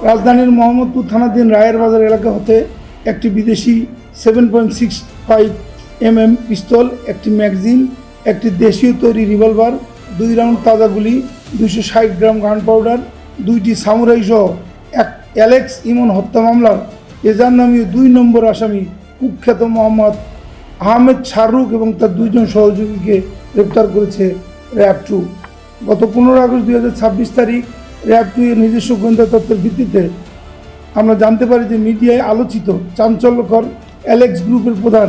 রাজধানীর মোহাম্মদপুর থানাধীন রায়ের বাজার এলাকা হতে একটি বিদেশি 7.65 mm পিস্তল, একটি ম্যাগাজিন, একটি দেশীয় তৈরি রিভলভার, 2 রাউন্ড তাজা গুলি, 260 গ্রাম গান পাউডার, 2টি সামুরাই সহ অ্যালেক্স ইমন হত্যা মামলার এজার নামীয় 2 নম্বর আসামি কুখ্যাত মোহাম্মদ আহমেদ শাহরুখ এবং তার 2 জন সহযোগীকে গ্রেপ্তার করেছে র্যাব 2। গত 15 আগস্ট 2026 তারিখ র্যাব 2 এর নিজস্ব গোয়েন্দা তথ্যের ভিত্তিতে আমরা জানতে পারি যে মিডিয়ায় আলোচিত চাঞ্চল্যকর অ্যালেক্স গ্রুপের প্রধান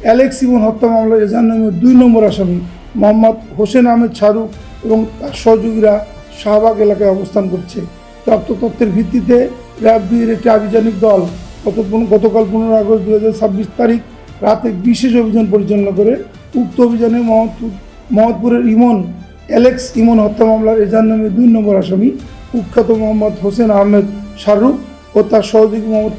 অ্যালেক্স ইমন হত্যা মামলার এজার নামীয় 2 নম্বর আসামি মোহাম্মদ হোসেন আহমেদ শাহরুখ এবং তার সহযোগীরা শাহবাগ এলাকায় অবস্থান করছে। প্রাপ্ত তথ্যের ভিত্তিতে র্যাব 2 এর একটি আভিযানিক দল গতকাল 15 আগস্ট 2026 তারিখ রাতে বিশেষ অভিযান পরিচালনা করে উক্ত অভিযানে মোহাম্মদপুরের অ্যালেক্স ইমন হত্যা মামলার এজার নামে 2 নম্বর আসামি কুখ্যাত মোহাম্মদ হোসেন আহমেদ শাহরুখ ও তার সহযোগী মোহাম্মদ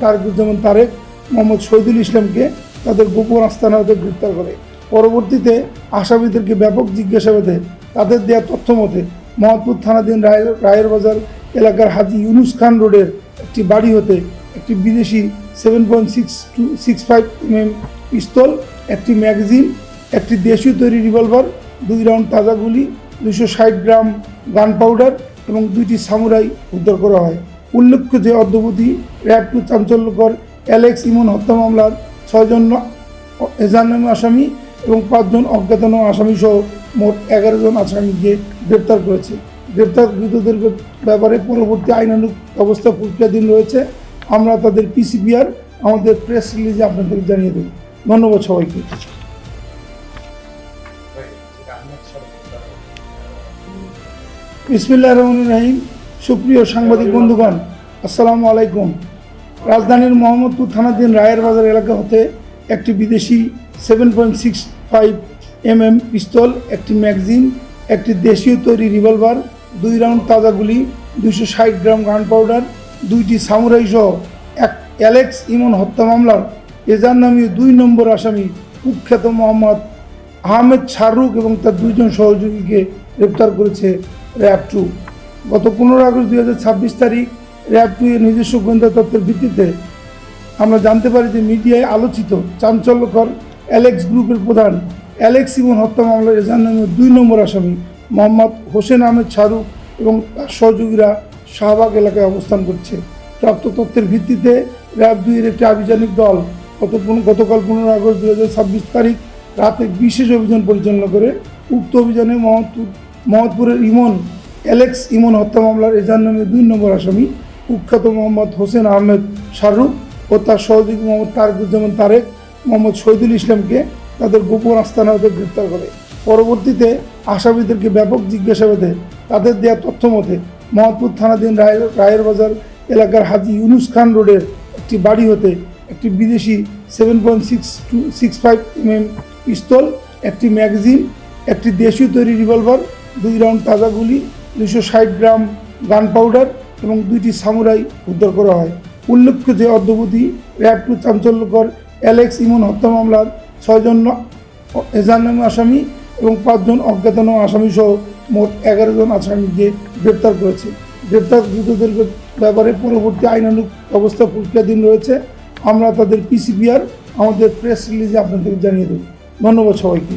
তারেক, মোহাম্মদ শহীদুল ইসলামকে তাদের গোপন আস্তানা হতে গ্রেপ্তার করে। পরবর্তীতে আসামিদেরকে ব্যাপক জিজ্ঞাসাবাদে তাদের দেওয়া তথ্য মতে মোহাম্মদপুর থানাধীন রায়ের বাজার এলাকার হাজী ইউনুস খান রোডের একটি বাড়ি হতে একটি বিদেশি 7.65 mm পিস্তল, একটি ম্যাগাজিন, একটি দেশীয় তৈরি রিভলভার, 2 রাউন্ড তাজা গুলি, 260 গ্রাম গান পাউডার এবং 2টি সামুরাই উদ্ধার করা হয়। উল্লেখ্য যে অদ্যাবধি র্যাব 2 চাঞ্চল্যকর অ্যালেক্স ইমন হত্যা মামলার 6 জন এজাহারনামা আসামি এবং 5 জন অজ্ঞাতনামা আসামি সহ মোট 11 জন আসামিকে গ্রেপ্তার করেছে। গ্রেপ্তারকৃতদের ব্যাপারে পরবর্তী আইনানুগ ব্যবস্থা প্রক্রিয়াধীন রয়েছে। আমরা তাদের পিসিপিআর আমাদের প্রেস রিলিজে আপনাদের জানিয়ে দেব। ধন্যবাদ সবাইকে। বিসমিল্লাহির রহমানির রহিম। সুপ্রিয় সাংবাদিক বন্ধুগণ, আসসালামু আলাইকুম। রাজধানীর মোহাম্মদপুর থানাধীন রায়ের বাজার এলাকা হতে একটি বিদেশি 7.65 mm পিস্তল, একটি ম্যাগাজিন, একটি দেশীয় তৈরি রিভলভার, 2 রাউন্ড তাজা গুলি, 260 গ্রাম গান পাউডার, 2টি সামুরাই সহ অ্যালেক্স ইমন হত্যা মামলার এজার নামীয় 2 নম্বর আসামি কুখ্যাত মোহাম্মদ আহমেদ শাহরুখ এবং তার 2 জন সহযোগীকে গ্রেপ্তার করেছে র্যাব 2। গত 15 আগস্ট 2026 তারিখ র্যাব 2 এর নিজস্ব গোয়েন্দা তথ্যের ভিত্তিতে আমরা জানতে পারি যে মিডিয়ায় আলোচিত চাঞ্চল্যকর অ্যালেক্স গ্রুপের প্রধান অ্যালেক্স ইমন হত্যা মামলার এজার নামীয় 2 নম্বর আসামি মোহাম্মদ হোসেন আহমেদ শাহরুখ এবং তার সহযোগীরা শাহবাগ এলাকায় অবস্থান করছে। প্রাপ্ত তথ্যের ভিত্তিতে র্যাব 2 এর একটি আভিযানিক দল গতকাল 15 আগস্ট 2026 তারিখ রাতে বিশেষ অভিযান পরিচালনা করে উক্ত অভিযানে মোহাম্মদপুরের অ্যালেক্স ইমন হত্যা মামলার এজার নামে 2 নম্বর আসামি কুখ্যাত মোহাম্মদ হোসেন আহমেদ শাহরুখ ও তার সহযোগী মোহাম্মদ তারেক, মোহাম্মদ শহীদুল ইসলামকে তাদের গোপন আস্তানা হতে গ্রেপ্তার করে। পরবর্তীতে আসামিদেরকে ব্যাপক জিজ্ঞাসাবাদে তাদের দেওয়া তথ্য মতে মোহাম্মদপুর থানাধীন রায়ের বাজার এলাকার হাজী ইউনুস খান রোডের একটি বাড়ি হতে একটি বিদেশি 7.65 mm পিস্তল, একটি ম্যাগাজিন, একটি দেশীয় তৈরি রিভলভার, 2 রাউন্ড তাজা গুলি, 260 গ্রাম গান পাউডার এবং 2টি সামুরাই উদ্ধার করা হয়। উল্লেখ্য যে অদ্যাবধি র্যাব 2 চাঞ্চল্যকর অ্যালেক্স ইমন হত্যা মামলার 6 জন এজাহারনামা আসামি এবং 5 জন অজ্ঞাতনামা আসামি সহ মোট 11 জন আসামিকে গ্রেপ্তার করেছে। গ্রেপ্তারকৃতদের ব্যাপারে পরবর্তী আইনানুগ ব্যবস্থা প্রক্রিয়াধীন রয়েছে। আমরা তাদের পিসিপিআর আমাদের প্রেস রিলিজে আপনাদের জানিয়ে দেব। ধন্যবাদ সবাইকে।